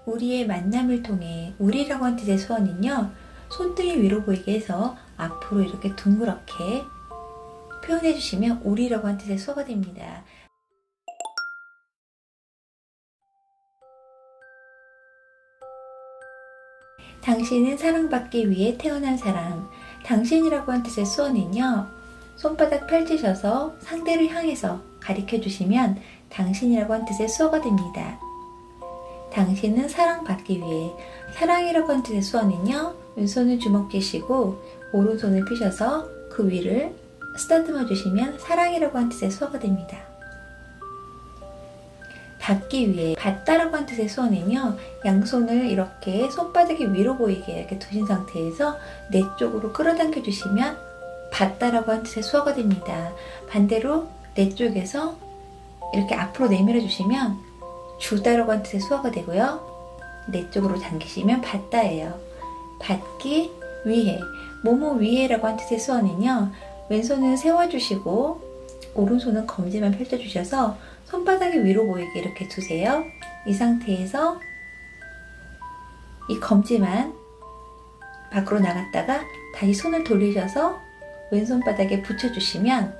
우리의 만남을 통해 우리라고 한 뜻의 소원은요, 손등이 위로 보이게 해서 앞으로 이렇게 둥그렇게 표현해 주시면 우리라고 한 뜻의 수어가 됩니다. 당신은 사랑받기 위해 태어난 사람. 당신이라고 한 뜻의 수어는요, 손바닥 펼치셔서 상대를 향해서 가리켜 주시면 당신이라고 한 뜻의 수어가 됩니다. 당신은 사랑받기 위해. 사랑이라고 한 뜻의 수어는요, 왼손을 주먹쥐시고 오른손을 펴셔서 그 위를 쓰다듬어 주시면 사랑이라고 한 뜻의 수어가 됩니다. 받기 위해. 받다라고 한 뜻의 수어는요, 양손을 이렇게 손바닥이 위로 보이게 이렇게 두신 상태에서 내 쪽으로 끌어당겨 주시면 받다라고 한 뜻의 수어가 됩니다. 반대로 내 쪽에서 이렇게 앞으로 내밀어 주시면 주다라고 한 뜻의 수어가 되고요. 내 쪽으로 당기시면 받다예요. 받기 위해. 뭐뭐 위해라고 한 뜻의 수어는요, 왼손은 세워주시고 오른손은 검지만 펼쳐주셔서 손바닥이 위로 보이게 이렇게 두세요. 이 상태에서 이 검지만 밖으로 나갔다가 다시 손을 돌리셔서 왼손바닥에 붙여주시면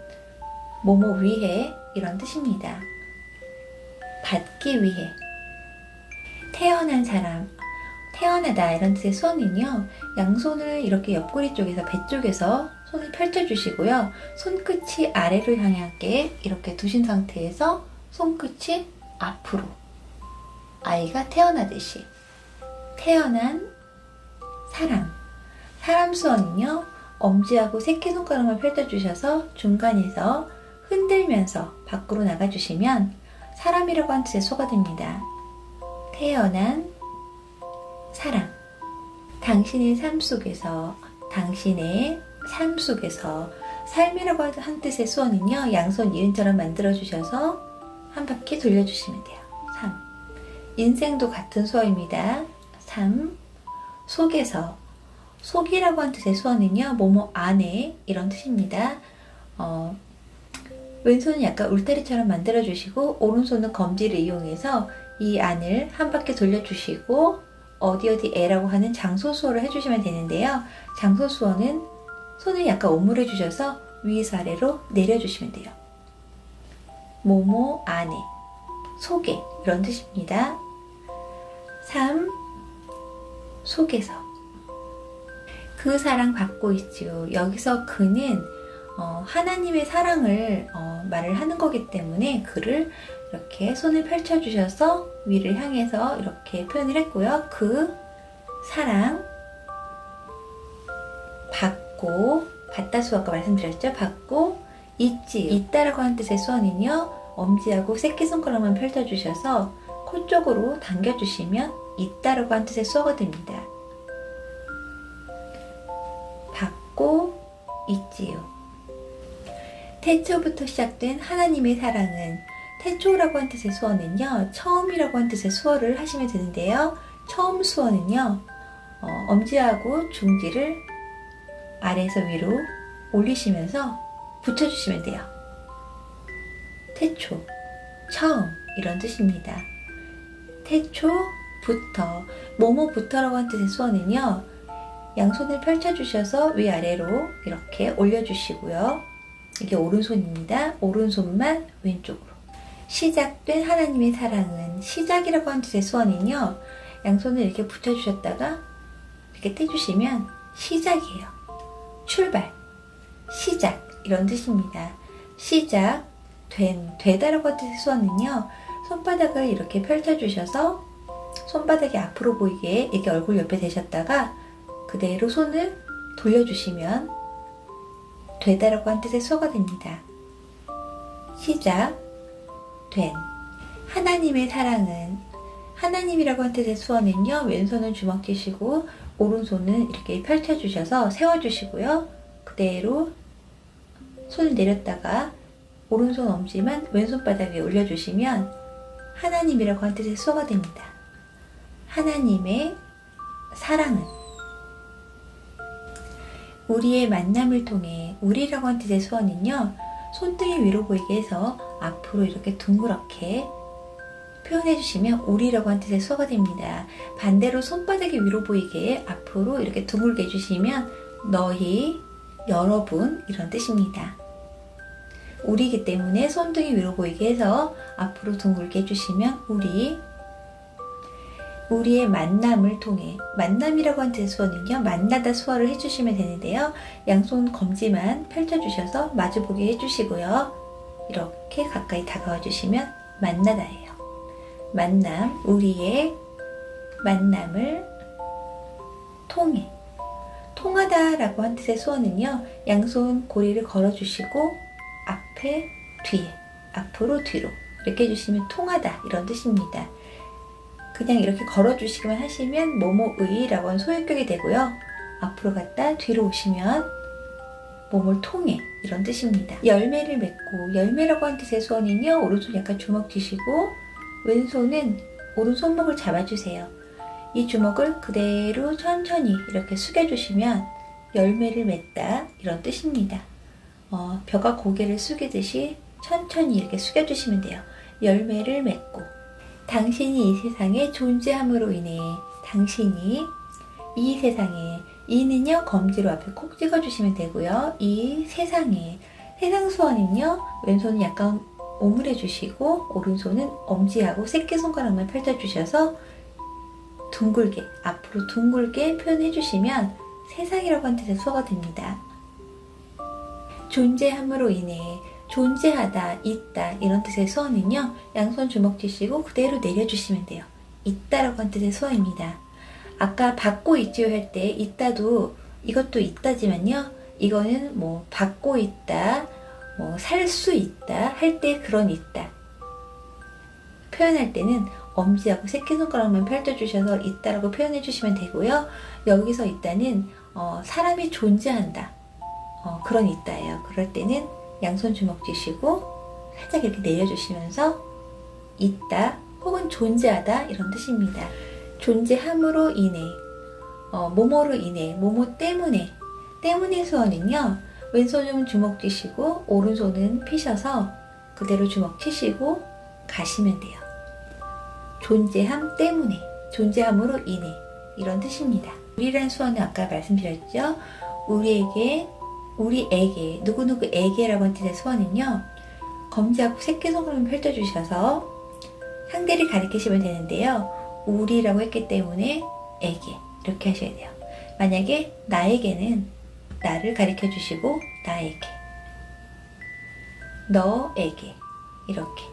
뭐뭐 위해 이런 뜻입니다. 받기 위해. 태어난 사람. 태어나다 이런 뜻의 수어는요, 양손을 이렇게 옆구리 쪽에서 배 쪽에서 손을 펼쳐주시고요. 손끝이 아래를 향하게 이렇게 두신 상태에서 손끝이 앞으로. 아이가 태어나듯이. 태어난 사람. 사람 수어는요, 엄지하고 새끼손가락만 펼쳐주셔서 중간에서 흔들면서 밖으로 나가주시면 사람이라고 한 뜻의 수어가 됩니다. 태어난 사람. 당신의 삶 속에서. 당신의 삶 속에서. 삶이라고 한 뜻의 수어는요, 양손 이은처럼 만들어주셔서 한 바퀴 돌려주시면 돼요. 삶. 인생도 같은 수어입니다. 삶. 속에서. 속이라고 한 뜻의 수어는요, 뭐뭐 안에 이런 뜻입니다. 왼손은 약간 울타리처럼 만들어주시고 오른손은 검지를 이용해서 이 안을 한 바퀴 돌려주시고 어디에라고 하는 장소 수어를 해주시면 되는데요. 장소 수어는 손을 약간 오므려 주셔서 위에서 아래로 내려주시면 돼요. 뭐뭐 안에, 속에 이런 뜻입니다. 삶 속에서. 그 사랑 받고 있지요. 여기서 그는 하나님의 사랑을 말을 하는 거기 때문에 그를 이렇게 손을 펼쳐주셔서 위를 향해서 이렇게 표현을 했고요. 그 사랑 받고, 받다 수어 아까 말씀드렸죠. 받고 있지. 있다라고 하는 뜻의 수어는요, 엄지하고 새끼손가락만 펼쳐주셔서 코 쪽으로 당겨주시면 있다라고 하는 뜻의 수어가 됩니다. 받고 있지요. 태초부터 시작된 하나님의 사랑은. 태초라고 한 뜻의 수어는요, 처음이라고 한 뜻의 수어를 하시면 되는데요. 처음 수어는요, 엄지하고 중지를 아래에서 위로 올리시면서 붙여주시면 돼요. 태초, 처음 이런 뜻입니다. 태초부터, 뭐뭐부터라고 한 뜻의 수어는요, 양손을 펼쳐주셔서 위아래로 이렇게 올려주시고요. 이게 오른손입니다. 오른손만 왼쪽으로. 시작된 하나님의 사랑은. 시작이라고 하는 뜻의 수어는요, 양손을 이렇게 붙여주셨다가 이렇게 떼주시면 시작이에요. 출발, 시작 이런 뜻입니다. 시작, 되다라고 하는 뜻의 수어는요, 손바닥을 이렇게 펼쳐주셔서 손바닥이 앞으로 보이게 이렇게 얼굴 옆에 대셨다가 그대로 손을 돌려주시면 되다라고 하는 뜻의 수어가 됩니다. 시작, 된. 하나님의 사랑은. 하나님이라고 하는 뜻의 수어는요, 왼손은 주먹쥐시고 오른손은 이렇게 펼쳐주셔서 세워주시고요. 그대로 손을 내렸다가 오른손 엄지만 왼손바닥 위에 올려주시면 하나님이라고 하는 뜻의 수어가 됩니다. 하나님의 사랑은. 우리의 만남을 통해. 우리라고 하는 뜻의 수어는요, 손등이 위로 보이게 해서 앞으로 이렇게 둥그렇게 표현해 주시면 우리라고 하는 뜻의 수어가 됩니다. 반대로 손바닥이 위로 보이게 앞으로 이렇게 둥글게 해주시면 너희, 여러분 이런 뜻입니다. 우리이기 때문에 손등이 위로 보이게 해서 앞으로 둥글게 해주시면 우리, 우리의 만남을 통해, 만남이라고 하는 뜻의 수어는요, 만나다 수어를 해주시면 되는데요. 양손 검지만 펼쳐주셔서 마주보게 해주시고요. 이렇게 가까이 다가와 주시면 만나다예요. 만남, 우리의 만남을 통해. 통하다 라고 한 뜻의 수어는요, 양손 고리를 걸어주시고 앞에, 뒤에, 앞으로, 뒤로 이렇게 해주시면 통하다 이런 뜻입니다. 그냥 이렇게 걸어주시기만 하시면 뭐뭐의 라고 하는 소유격이 되고요. 앞으로 갔다 뒤로 오시면 뭐뭘 통해 이런 뜻입니다. 열매를 맺고, 열매라고 하는 뜻의 수어는요, 오른손 약간 주먹 쥐시고 왼손은 오른손목을 잡아주세요. 이 주먹을 그대로 천천히 이렇게 숙여주시면 열매를 맺다 이런 뜻입니다. 벼가 고개를 숙이듯이 천천히 이렇게 숙여주시면 돼요. 열매를 맺고, 당신이 이 세상에 존재함으로 인해, 당신이 이 세상에, 이는요 검지로 앞에 콕 찍어주시면 되고요. 이 세상에, 세상 수어는요 왼손은 약간 오므려 주시고 오른손은 엄지하고 새끼손가락만 펼쳐주셔서 둥글게, 앞으로 둥글게 표현해 주시면 세상이라고 하는 뜻의 수어가 됩니다. 존재함으로 인해, 존재하다, 있다 이런 뜻의 수어는요, 양손 주먹 쥐시고 그대로 내려주시면 돼요. 있다라고 하는 뜻의 수어입니다. 아까 받고 있지요 할 때 있다도, 이것도 있다지만요, 이거는 뭐 받고 있다, 뭐 살 수 있다 할 때 그런 있다 표현할 때는 엄지하고 새끼손가락만 펼쳐주셔서 있다라고 표현해 주시면 되고요. 여기서 있다는 사람이 존재한다, 그런 있다예요. 그럴 때는 양손 주먹 쥐시고 살짝 이렇게 내려주시면서 있다 혹은 존재하다 이런 뜻입니다. 존재함으로 인해, 뭐뭐로 인해, 뭐뭐 때문에, 때문의 수어는요, 왼손은 주먹 쥐시고 오른손은 피셔서 그대로 주먹 치시고 가시면 돼요. 존재함 때문에, 존재함으로 인해 이런 뜻입니다. 우리라는 수어는 아까 말씀드렸죠. 우리에게, 누구누구에게라고 하는 뜻의 수어는요, 검지하고 새끼손가락을 펼쳐주셔서 상대를 가리키시면 되는데요. 우리라고 했기 때문에 에게 이렇게 하셔야 돼요. 만약에 나에게는 나를 가리켜 주시고 나에게, 너에게 이렇게,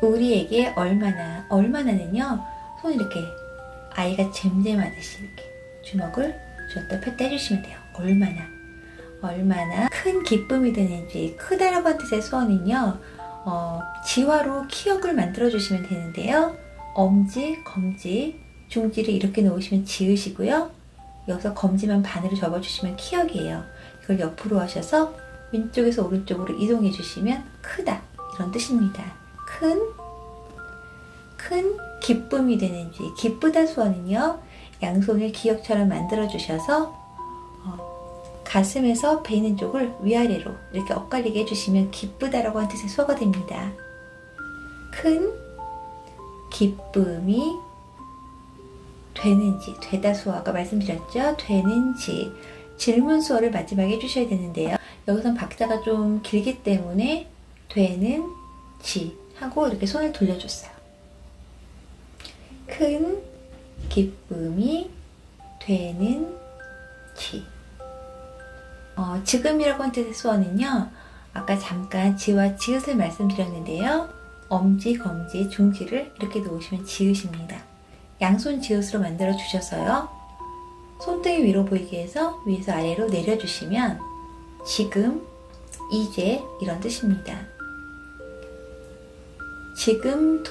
우리에게 얼마나, 얼마나는요 손 이렇게 아이가 잼잼하듯이 이렇게 주먹을 줬다 폈다 해주시면 돼요. 얼마나 큰 기쁨이 되는지, 크다라고 하는 뜻의 수어는요, 지화로 키역을 만들어 주시면 되는데요. 엄지, 검지, 중지를 이렇게 놓으시면 지으시고요. 여기서 검지만 반으로 접어주시면 키역이에요. 이걸 옆으로 하셔서 왼쪽에서 오른쪽으로 이동해 주시면 크다 이런 뜻입니다. 큰 기쁨이 되는지, 기쁘다 수어는요, 양손을 기역처럼 만들어 주셔서 가슴에서 베이는 쪽을 위아래로 이렇게 엇갈리게 해주시면 기쁘다라고 하는 뜻의 수어가 됩니다. 큰 기쁨이 되는지, 되다 수어 아까 말씀드렸죠? 되는지 질문 수어를 마지막에 해주셔야 되는데요. 여기선 박자가 좀 길기 때문에 되는지 하고 이렇게 손을 돌려줬어요. 큰 기쁨이 되는지. 지금이라고 하는 뜻의 수어는요, 아까 잠깐 지와 지읒을 말씀드렸는데요. 엄지, 검지, 중지를 이렇게 놓으시면 지읒입니다. 양손 지읒으로 만들어 주셔서요, 손등이 위로 보이게 해서 위에서 아래로 내려주시면 지금, 이제 이런 뜻입니다. 지금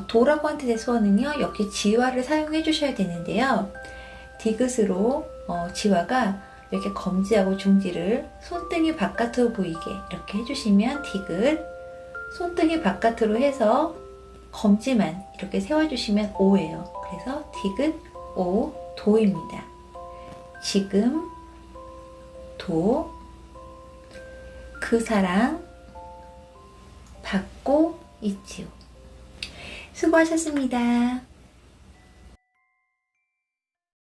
도라고 하는 뜻의 수어는요, 역시 지화를 사용해 주셔야 되는데요. 디귿으로 지화가 이렇게 검지하고 중지를 손등이 바깥으로 보이게 이렇게 해주시면 디귿, 손등이 바깥으로 해서 검지만 이렇게 세워주시면 오예요. 그래서 디귿, 오, 도입니다. 지금, 도, 그 사랑, 받고 이치요. 수고하셨습니다.